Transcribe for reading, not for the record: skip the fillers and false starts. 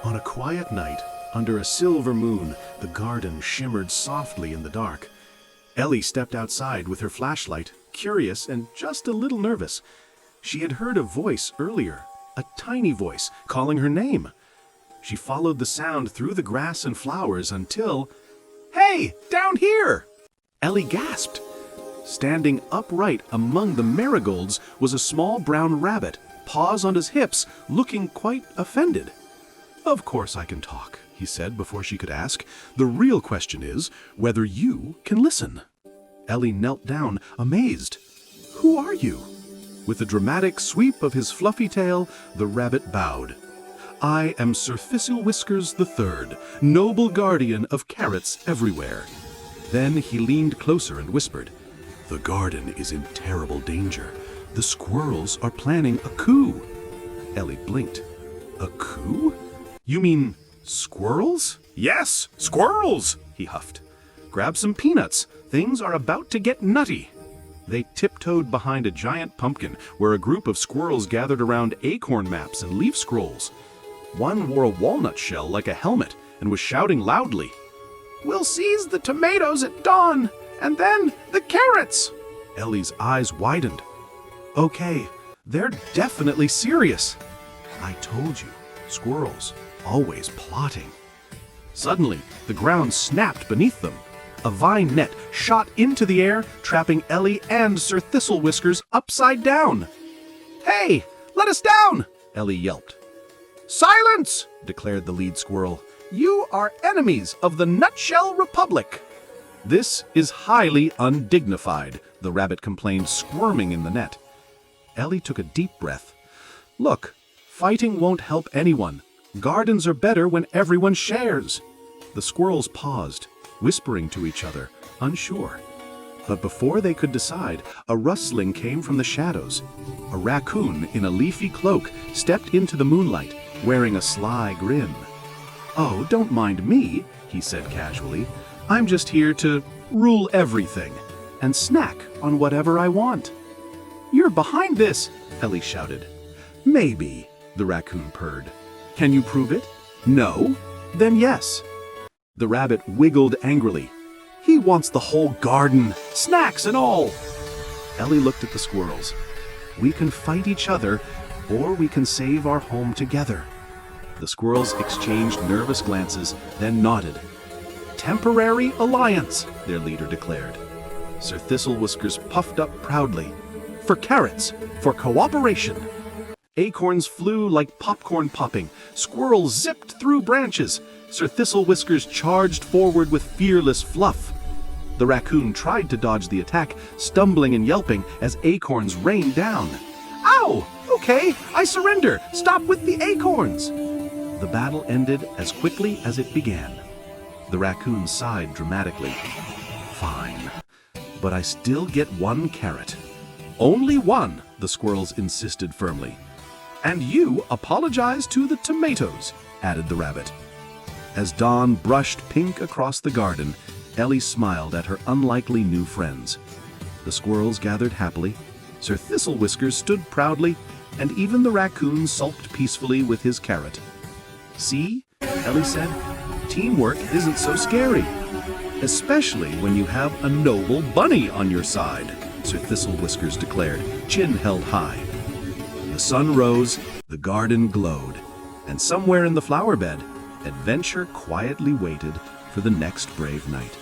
On a quiet night, under a silver moon, the garden shimmered softly in the dark. Ellie stepped outside with her flashlight, curious and just a little nervous. She had heard a voice earlier, a tiny voice, calling her name. She followed the sound through the grass and flowers until... "Hey, down here!" Ellie gasped. Standing upright among the marigolds was a small brown rabbit, paws on his hips, looking quite offended. "Of course I can talk," he said before she could ask. "The real question is whether you can listen." Ellie knelt down, amazed. "Who are you?" With a dramatic sweep of his fluffy tail, the rabbit bowed. "I am Sir Whiskers III, noble guardian of carrots everywhere." Then he leaned closer and whispered, "The garden is in terrible danger. The squirrels are planning a coup." Ellie blinked. "A coup? You mean squirrels?" "Yes, squirrels," he huffed. "Grab some peanuts. Things are about to get nutty." They tiptoed behind a giant pumpkin where a group of squirrels gathered around acorn maps and leaf scrolls. One wore a walnut shell like a helmet and was shouting loudly, "We'll seize the tomatoes at dawn, and then the carrots!" Ellie's eyes widened. "Okay, they're definitely serious. I told you, squirrels, always plotting." Suddenly, the ground snapped beneath them. A vine net shot into the air, trapping Ellie and Sir Whiskers upside down. "Hey, let us down!" Ellie yelped. "Silence!" declared the lead squirrel. "You are enemies of the Nutshell Republic." "This is highly undignified," the rabbit complained, squirming in the net. Ellie took a deep breath. "Look, fighting won't help anyone. Gardens are better when everyone shares." The squirrels paused, whispering to each other, unsure. But before they could decide, a rustling came from the shadows. A raccoon in a leafy cloak stepped into the moonlight, wearing a sly grin. "Oh, don't mind me," he said casually. "I'm just here to rule everything and snack on whatever I want." "You're behind this," Ellie shouted. "Maybe," the raccoon purred. "Can you prove it? No? Then yes." The rabbit wiggled angrily. "He wants the whole garden, snacks and all." Ellie looked at the squirrels. "We can fight each other, or we can save our home together." The squirrels exchanged nervous glances, then nodded. "Temporary alliance," their leader declared. Sir Whiskers puffed up proudly. "For carrots, for cooperation." Acorns flew like popcorn popping. Squirrels zipped through branches. Sir Whiskers charged forward with fearless fluff. The raccoon tried to dodge the attack, stumbling and yelping as acorns rained down. "Ow! Okay, I surrender! Stop with the acorns!" The battle ended as quickly as it began. The raccoon sighed dramatically. "Fine, but I still get one carrot." "Only one," the squirrels insisted firmly. "And you apologize to the tomatoes," added the rabbit. As dawn brushed pink across the garden, Ellie smiled at her unlikely new friends. The squirrels gathered happily, Sir Whiskers stood proudly, and even the raccoon sulked peacefully with his carrot. "See," Ellie said, "teamwork isn't so scary. Especially when you have a noble bunny on your side," Sir Whiskers declared, chin held high. The sun rose, the garden glowed, and somewhere in the flower bed, adventure quietly waited for the next brave knight.